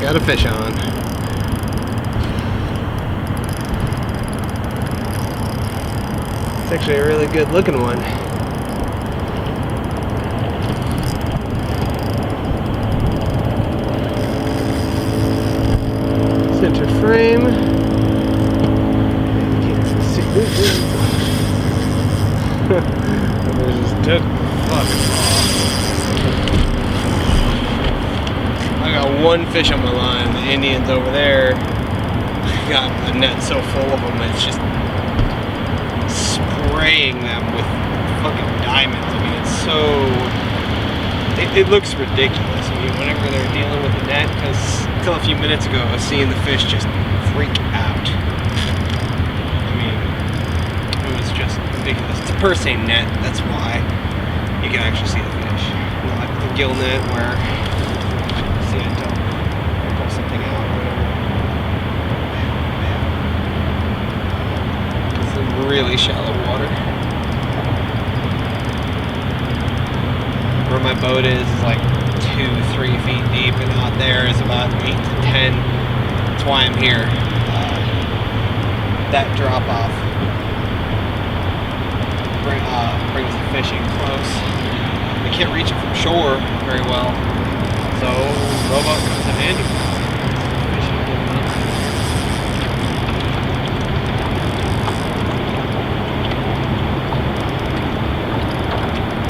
got a fish on. It's actually a really good looking one. Center frame. Can't see. There's this dead fuck. I got one fish on my line. The Indians over there got a net so full of them, it's just spraying them with fucking diamonds. I mean, it's so... It looks ridiculous. I mean, whenever they're dealing with the net, because until a few minutes ago, I was seeing the fish just freak out. I mean, it was just ridiculous. It's a per se net, that's why you can actually see the fish. Not like the gill net where, see it until I pull something out or whatever. It's in really shallow water. Where my boat is like 2-3 feet deep, and out there is about 8 to 10. That's why I'm here. That drop off brings the fishing close. I can't reach it from shore very well, so rowboat comes in handy. Fishing going on.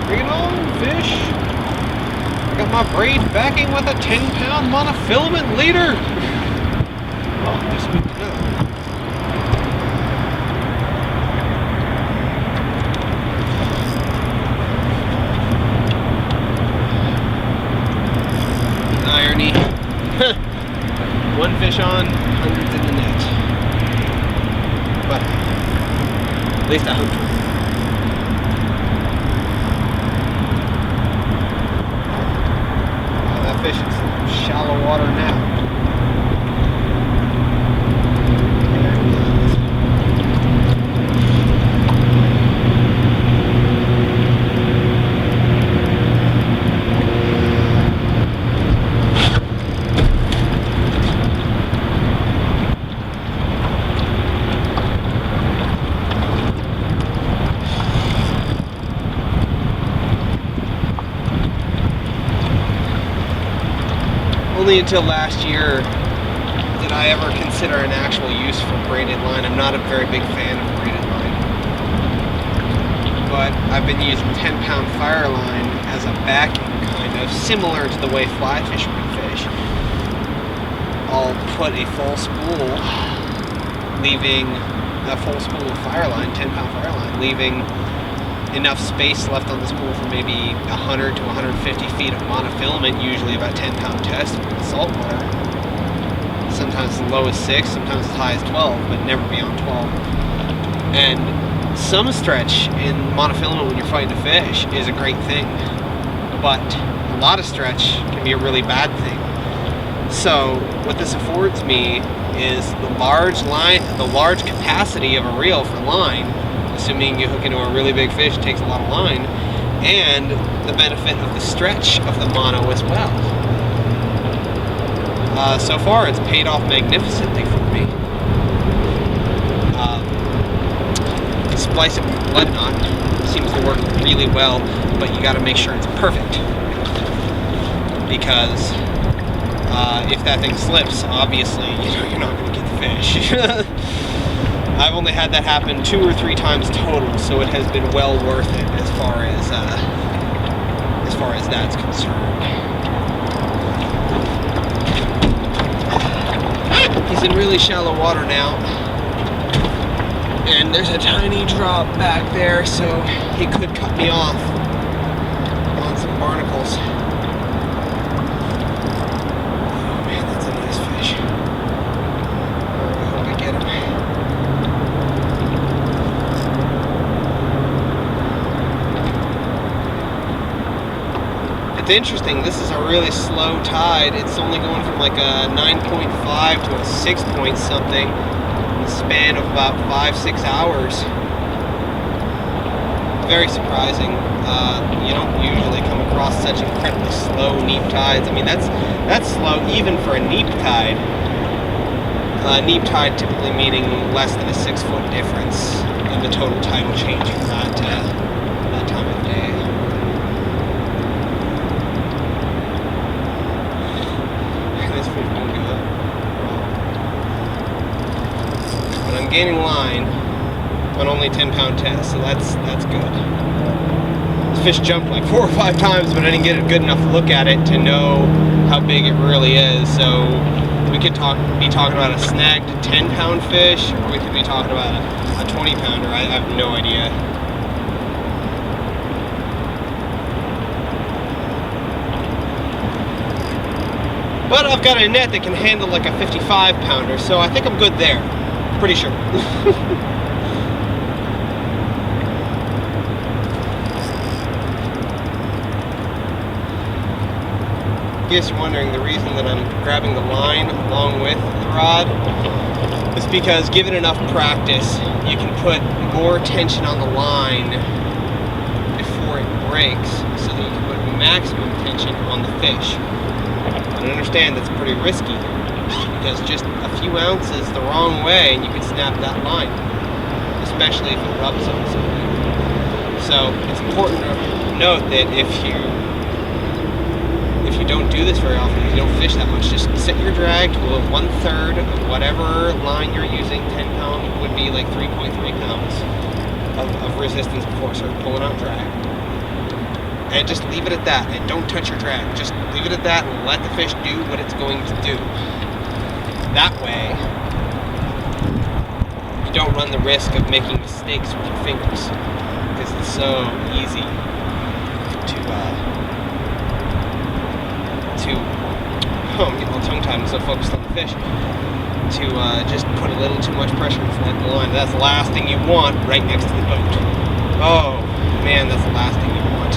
Bring it on, fish! I got my braid backing with a 10-pound monofilament leader! Oh, just good to know. Irony. One fish on, hundreds in the net. But at least I hooked one. Fish in some shallow water now. Only until last year did I ever consider an actual use for braided line. I'm not a very big fan of braided line. But I've been using 10-pound fire line as a backing, kind of similar to the way fly fishermen fish. I'll put a full spool, leaving a full spool of fire line, 10-pound fire line, leaving enough space left on the spool for maybe 100 to 150 feet of monofilament, usually about 10-pound test with saltwater. Sometimes as low as 6, sometimes as high as 12, but never beyond 12. And some stretch in monofilament when you're fighting a fish is a great thing, but a lot of stretch can be a really bad thing. So what this affords me is the large capacity of a reel for line, assuming you hook into a really big fish, it takes a lot of line, and the benefit of the stretch of the mono as well. So far, it's paid off magnificently for me. Splice it with blood knot seems to work really well, but you got to make sure it's perfect, because if that thing slips, obviously you're not going to get the fish. I've only had that happen 2 or 3 times total, so it has been well worth it as far as that's concerned. He's in really shallow water now, and there's a tiny drop back there, so he could cut me off on some barnacles. Oh man, that's a nice fish. I hope I get him. It's interesting, this is a really slow tide. It's only going from like a 9.5 to a 6 point something in the span of about 5-6 hours. Very surprising. You don't usually come across across such incredibly slow neap tides. I mean, that's slow even for a neap tide. Neap tide typically meaning less than a 6-foot difference in the total tidal change for that time of day. And this fish won't go. But I'm gaining line on only 10-pound test, so that's good. The fish jumped like 4 or 5 times, but I didn't get a good enough look at it to know how big it really is. So we could be talking about a snagged 10-pound fish, or we could be talking about a 20-pounder. I have no idea. But I've got a net that can handle like a 55-pounder, so I think I'm good there. Pretty sure. I guess you're wondering the reason that I'm grabbing the line along with the rod is because given enough practice, you can put more tension on the line before it breaks so that you can put maximum tension on the fish. And I understand that's pretty risky because just a few ounces the wrong way and you could snap that line, especially if it rubs on something. So it's important to note that if you don't do this very often, if you don't fish that much, just set your drag to 1/3 of whatever line you're using. 10 pound would be like 3.3 pounds of resistance before I start pulling out drag. And just leave it at that, and don't touch your drag. Just leave it at that and let the fish do what it's going to do. That way, you don't run the risk of making mistakes with your fingers, because it's so easy I'm getting all tongue-tied and so focused on the fish, to just put a little too much pressure on the line. That's the last thing you want right next to the boat. Oh man, that's the last thing you want.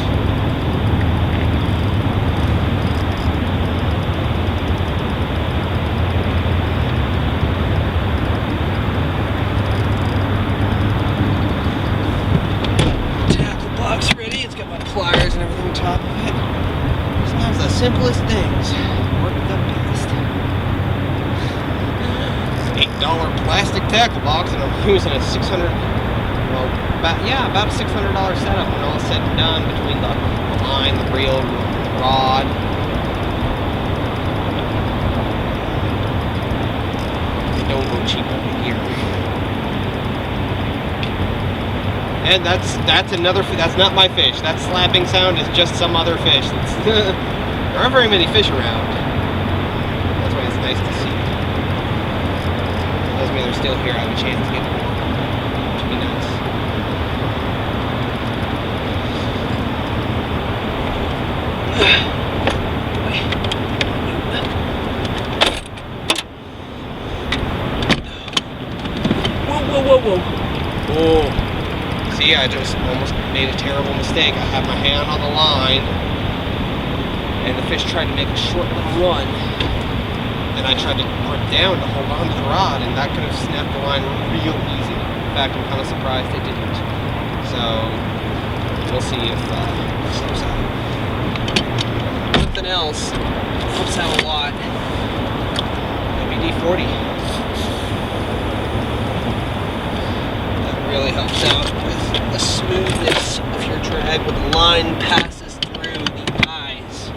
Tackle box ready. It's got my pliers and everything on top of it. Sometimes the simplest things work the best. It's an $8 plastic tackle box, and I'm using a about a $600 setup when all is said and done, between the line, the reel, the rod. They don't go cheap over here. And that's another. That's not my fish. That slapping sound is just some other fish. There aren't very many fish around. That's why it's nice to see. It doesn't mean they're still here. I have a chance to get them, which would be nice. Whoa. Oh. See, I just almost made a terrible mistake. I had my hand on the line, and the fish tried to make a short little run, and I tried to grip down to hold on to the rod, and that could have snapped the line real easy. In fact, I'm kind of surprised it didn't. So, we'll see if this helps out. Something else helps out a lot. WD-40. Really helps out with the smoothness of your drag when the line passes through the eyes.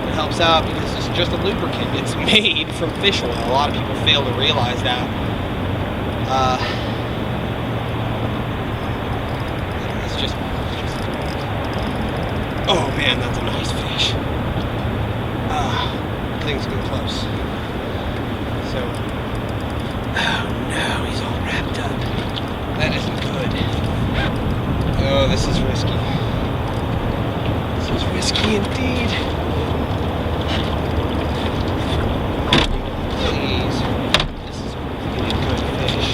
It helps out because it's just a lubricant. It's made from fish oil. A lot of people fail to realize that. It's just. Oh man, that's a nice fish. Things go close. So. Oh no, he's all wrapped up. That isn't good. Oh, this is risky. This is risky indeed. Please. This is a really good fish.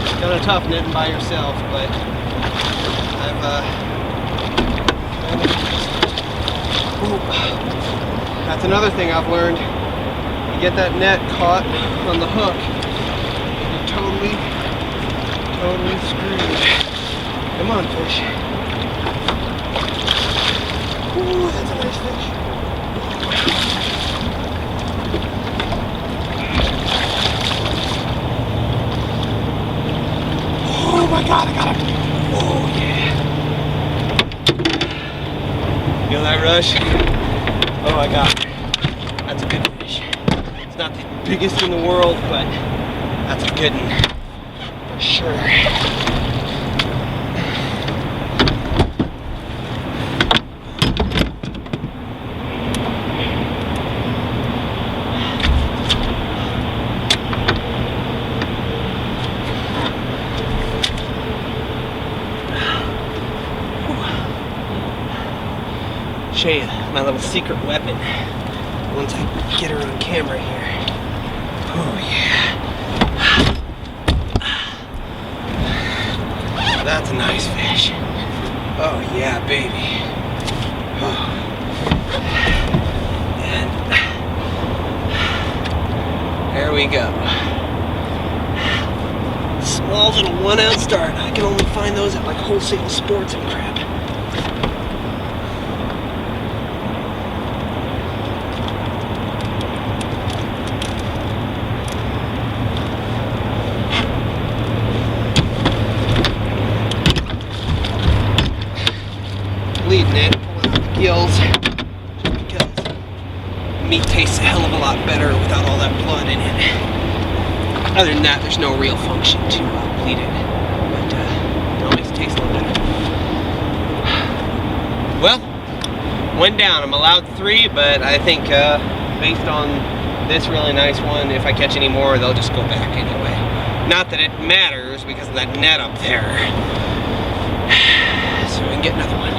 It's kind of tough netting by yourself, but that's another thing I've learned. You get that net caught on the hook, you're totally screwed. Come on, fish. Ooh, that's a nice fish. Oh my God, I got him. Oh yeah. Feel that rush? Oh, I got it. That's a good fish. It's not the biggest in the world, but that's a good one for sure. Show you my little secret weapon once I get her on camera here. Oh yeah. That's a nice fish. Oh yeah, baby. Oh. And there we go. Small little 1 ounce dart. I can only find those at like Wholesale Sports and crap. Leading it, pulling out the gills, just because meat tastes a hell of a lot better without all that blood in it. Other than that, there's no real function to bleed it, but it all makes it taste a little better. Well, went down. I'm allowed 3, but I think based on this really nice one, if I catch any more, they'll just go back anyway. Not that it matters because of that net up there. So we can get another one.